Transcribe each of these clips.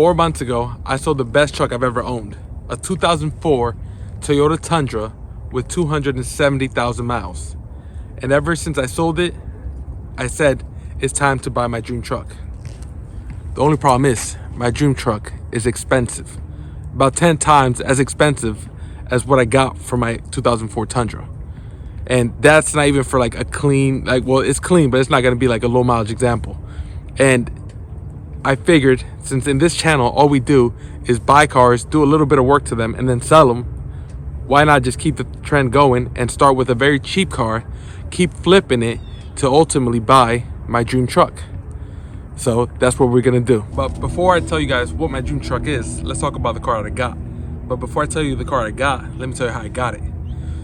4 months ago, I sold the best truck I've ever owned, a 2004 Toyota Tundra with 270,000 miles. And ever since I sold it, I said it's time to buy my dream truck. The only problem is my dream truck is expensive, about 10 times as expensive as what I got for my 2004 Tundra. And that's not even for like a clean, well, it's clean, but it's not gonna be like a low mileage example. And I figured, since in this channel all we do is buy cars, do a little bit of work to them, and then sell them, why not just keep the trend going and start with a very cheap car, keep flipping it to ultimately buy my dream truck. So that's what we're gonna do. But before I tell you guys what my dream truck is, let's talk about the car that I got. But before I tell you the car I got, let me tell you how I got it.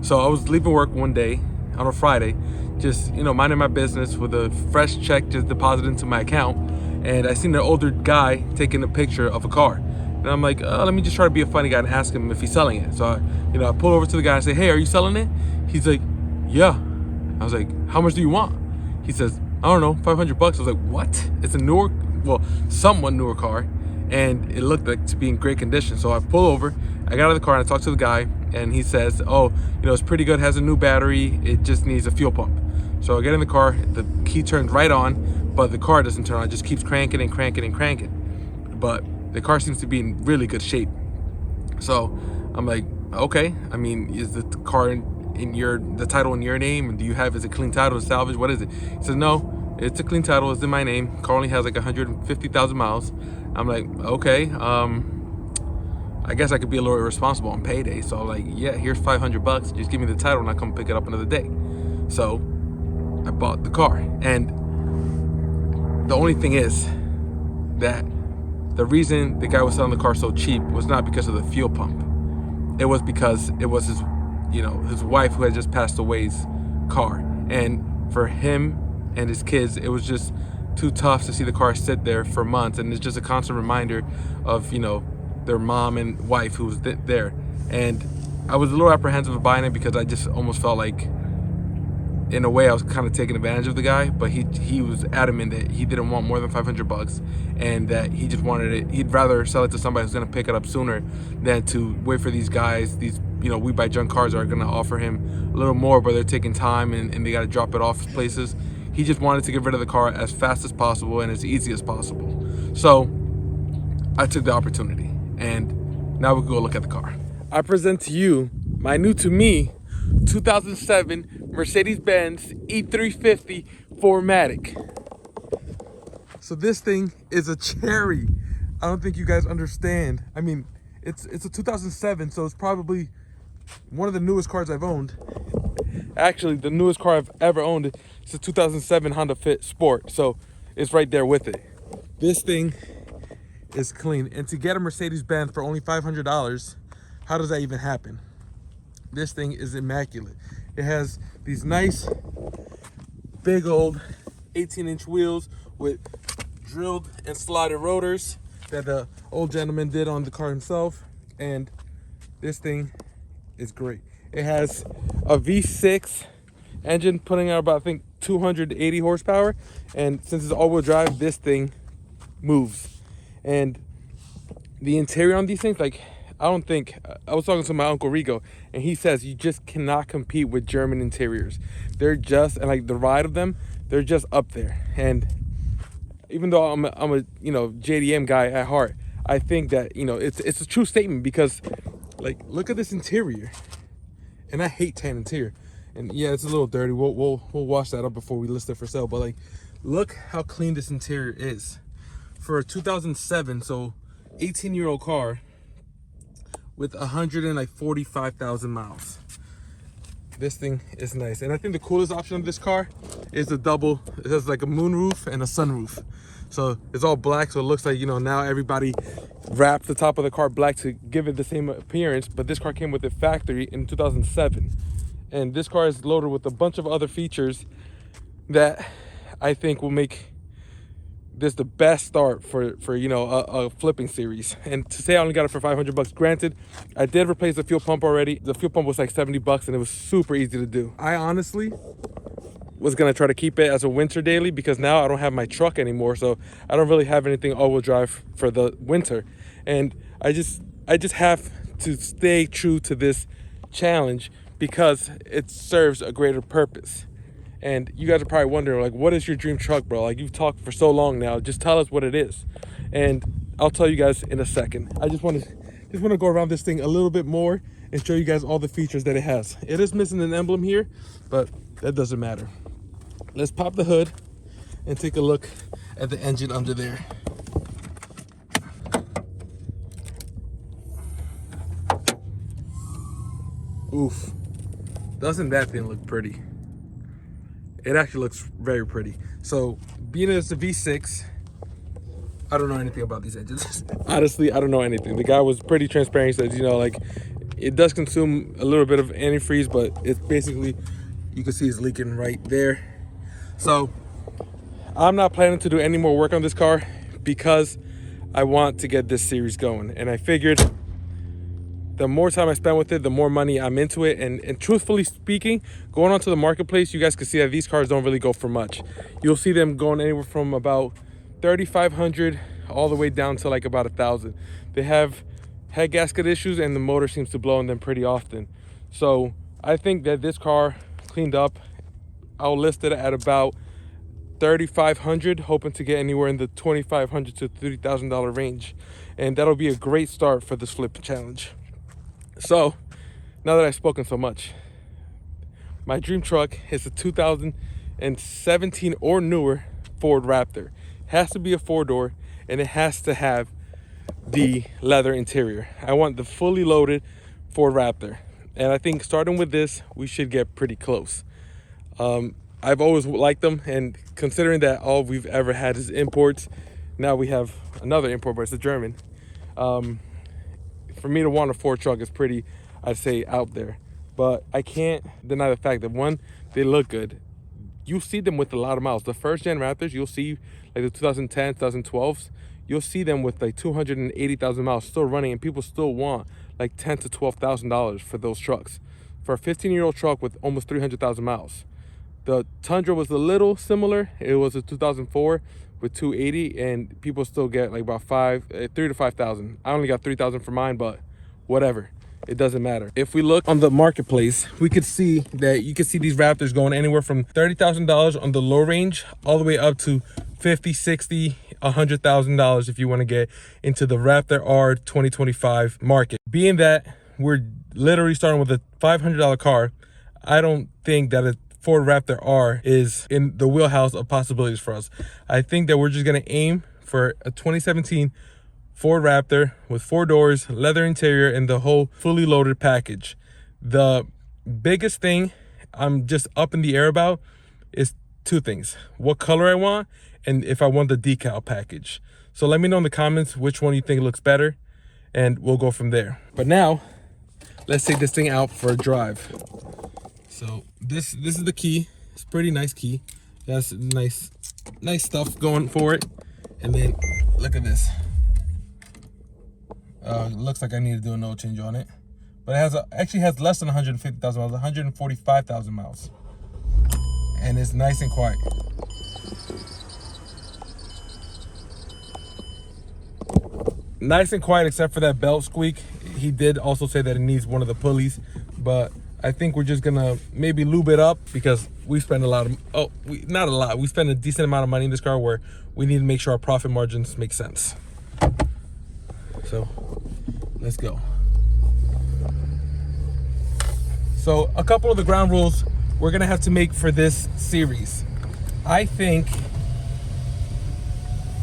So I was leaving work one day on a Friday, just minding my business with a fresh check just deposited into my account, and I seen an older guy taking a picture of a car. And I'm like, let me just try to be a funny guy and ask him if he's selling it. So I pull over to the guy and say, hey, are you selling it? He's like, yeah. I was like, how much do you want? He says, I don't know, 500 bucks. I was like, what? It's a newer, well, somewhat newer car, and it looked like to be in great condition. So I pull over, I got out of the car and I talk to the guy, and he says, oh, it's pretty good, has a new battery, it just needs a fuel pump. So I get in the car, the key turns right on, but the car doesn't turn on, it just keeps cranking and cranking and cranking. But the car seems to be in really good shape. So I'm like, okay, I mean, is the car the title in your name, and do you have, is it clean title, salvage, what is it? He says, no, it's a clean title, it's in my name. Car only has like 150,000 miles. I'm like, okay, I guess I could be a little irresponsible on payday. So I'm like, yeah, here's 500 bucks, just give me the title and I'll come pick it up another day. So I bought the car, and the only thing is that the reason the guy was selling the car so cheap was not because of the fuel pump. It was because it was his wife, who had just passed away's car. And for him and his kids, it was just too tough to see the car sit there for months. And it's just a constant reminder of, their mom and wife who was there. And I was a little apprehensive of buying it because I just almost felt like, in a way, I was kind of taking advantage of the guy. But he was adamant that he didn't want more than 500 bucks, and that he just wanted it. He'd rather sell it to somebody who's gonna pick it up sooner than to wait for these guys. These We Buy Junk Cars are gonna offer him a little more, but they're taking time and they gotta drop it off places. He just wanted to get rid of the car as fast as possible and as easy as possible. So I took the opportunity, and now we can go look at the car. I present to you my new to me 2007 Mercedes-Benz E350 4MATIC. So this thing is a cherry. I don't think you guys understand. I mean, it's a 2007, so it's probably one of the newest cars I've owned. Actually, the newest car I've ever owned is a 2007 Honda Fit Sport, so it's right there with it. This thing is clean, and to get a Mercedes-Benz for only $500, how does that even happen? This thing is immaculate. It has these nice big old 18-inch wheels with drilled and slotted rotors that the old gentleman did on the car himself, and this thing is great. It has a V6 engine putting out about, I think, 280 horsepower, and since it's all-wheel drive, this thing moves. And the interior on these things, I was talking to my Uncle Rigo, and he says you just cannot compete with German interiors. They're just, and the ride of them, they're just up there. And even though I'm a JDM guy at heart, I think that it's a true statement, because look at this interior, and I hate tan interior, and yeah, it's a little dirty. We'll wash that up before we list it for sale. But look how clean this interior is for a 2007, so 18-year-old car with 145,000 miles. This thing is nice. And I think the coolest option of this car is the double. It has like a moonroof and a sunroof. So it's all black, so it looks like, now everybody wrapped the top of the car black to give it the same appearance. But this car came with it factory in 2007. And this car is loaded with a bunch of other features that I think will make this the best start for a flipping series. And to say I only got it for 500 bucks, granted, I did replace the fuel pump already. The fuel pump was like 70 bucks, and it was super easy to do. I honestly was gonna try to keep it as a winter daily because now I don't have my truck anymore, so I don't really have anything all-wheel drive for the winter. And I just have to stay true to this challenge because it serves a greater purpose. And you guys are probably wondering, like, what is your dream truck, bro? Like, you've talked for so long now. Just tell us what it is, and I'll tell you guys in a second. I just want to go around this thing a little bit more and show you guys all the features that it has. It is missing an emblem here, but that doesn't matter. Let's pop the hood and take a look at the engine under there. Oof, doesn't that thing look pretty? It actually looks very pretty. So being it's a V6, I don't know anything about these engines. Honestly, I don't know anything. The guy was pretty transparent. He says, you know, like, it does consume a little bit of antifreeze, but it's basically, you can see it's leaking right there. So I'm not planning to do any more work on this car because I want to get this series going. And I figured the more time I spend with it, the more money I'm into it. And truthfully speaking, going onto the marketplace, you guys can see that these cars don't really go for much. You'll see them going anywhere from about 3,500 all the way down to like about 1,000. They have head gasket issues and the motor seems to blow on them pretty often. So I think that this car cleaned up, I'll list it at about 3,500, hoping to get anywhere in the $2,500 to $3,000 range. And that'll be a great start for this flip challenge. So now that I've spoken so much, my dream truck is a 2017 or newer Ford Raptor. It has to be a 4-door and it has to have the leather interior. I want the fully loaded Ford Raptor. And I think starting with this, we should get pretty close. I've always liked them, and considering that all we've ever had is imports, now we have another import, but it's a German. For me to want a Ford truck is pretty, I'd say, out there. But I can't deny the fact that, one, they look good. You see them with a lot of miles. The first gen Raptors, you'll see like the 2010, 2012s, you'll see them with like 280,000 miles still running, and people still want like $10,000 to $12,000 for those trucks. For a 15-year-old truck with almost 300,000 miles. The Tundra was a little similar. It was a 2004 with 280, and people still get like about 3 to 5,000. I only got 3,000 for mine, but whatever. It doesn't matter. If we look on the marketplace, we could see that you can see these Raptors going anywhere from $30,000 on the low range all the way up to $50,000, $60,000, $100,000 if you want to get into the Raptor R 2025 market. Being that we're literally starting with a $500 car, I don't think that a Ford Raptor R is in the wheelhouse of possibilities for us. I think that we're just gonna aim for a 2017 Ford Raptor with 4 doors, leather interior, and the whole fully loaded package. The biggest thing I'm just up in the air about is 2 things: what color I want, and if I want the decal package. So let me know in the comments which one you think looks better, and we'll go from there. But now, let's take this thing out for a drive. So this is the key. It's a pretty nice key. That's nice stuff going for it. And then look at this. Looks like I need to do an oil change on it, but it actually has less than 150,000 miles, 145,000 miles, and it's nice and quiet. Nice and quiet, except for that belt squeak. He did also say that it needs one of the pulleys, but I think we're just gonna maybe lube it up because we spend a lot of, not a lot, we spend a decent amount of money in this car where we need to make sure our profit margins make sense. So let's go. So a couple of the ground rules we're gonna have to make for this series. I think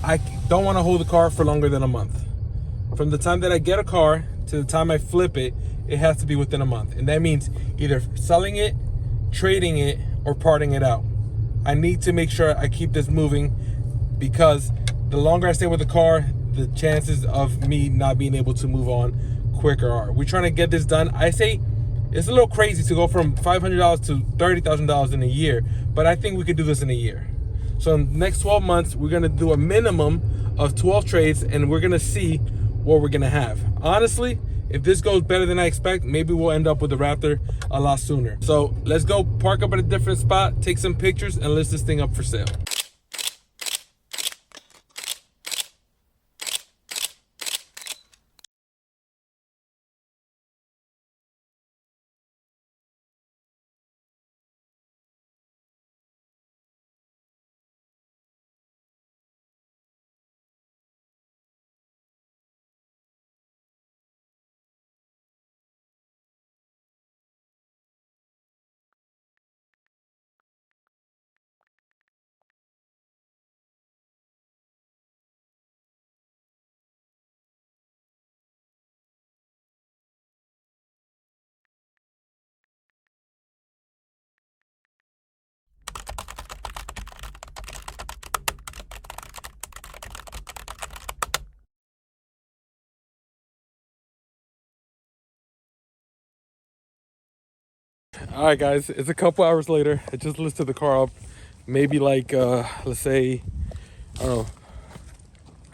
I don't wanna hold the car for longer than a month. From the time that I get a car to the time I flip it, it has to be within a month. And that means either selling it, trading it, or parting it out. I need to make sure I keep this moving because the longer I stay with the car, the chances of me not being able to move on quicker are. We're trying to get this done. I say it's a little crazy to go from $500 to $30,000 in a year, but I think we could do this in a year. So in the next 12 months, we're gonna do a minimum of 12 trades, and we're gonna see what we're gonna have. Honestly, If this goes better than I expect, maybe we'll end up with the Raptor a lot sooner. So let's go park up at a different spot, take some pictures, and list this thing up for sale. All right, guys, it's a couple hours later. I just listed the car up maybe like, let's say, I don't know,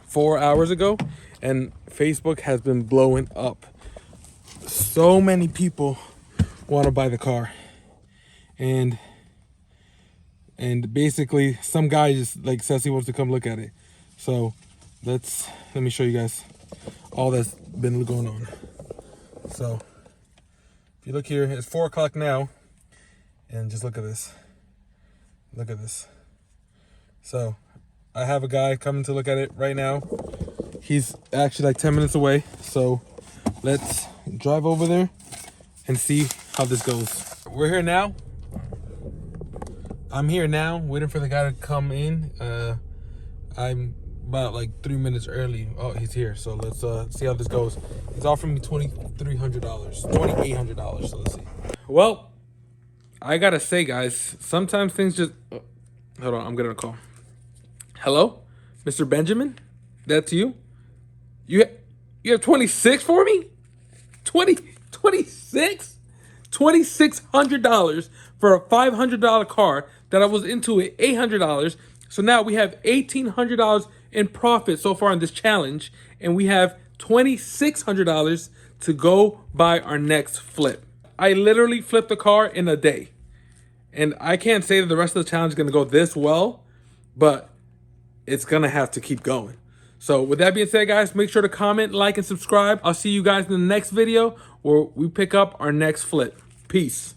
4 hours ago. And Facebook has been blowing up. So many people want to buy the car. And basically some guy just like says he wants to come look at it. So let me show you guys all that's been going on. So if you look here, it's 4 o'clock now, and just look at this. Look at this. So I have a guy coming to look at it right now. He's actually like 10 minutes away. So let's drive over there and see how this goes. We're here now. I'm here now, waiting for the guy to come in. I'm about like 3 minutes early. Oh, he's here. So let's see how this goes. He's offering me $2,300, $2,800. So let's see. Well, I gotta say, guys, sometimes things just. Oh, hold on, I'm getting a call. Hello, Mr. Benjamin. That's you. You have 26 for me? 26? $2,600 for a $500 car that I was into at $800. So now we have $1,800 in profit so far on this challenge, and we have $2,600 to go buy our next flip. I literally flipped the car in a day, and I can't say that the rest of the challenge is going to go this well, but it's going to have to keep going. So with that being said, guys, make sure to comment, like, and subscribe. I'll see you guys in the next video where we pick up our next flip. Peace.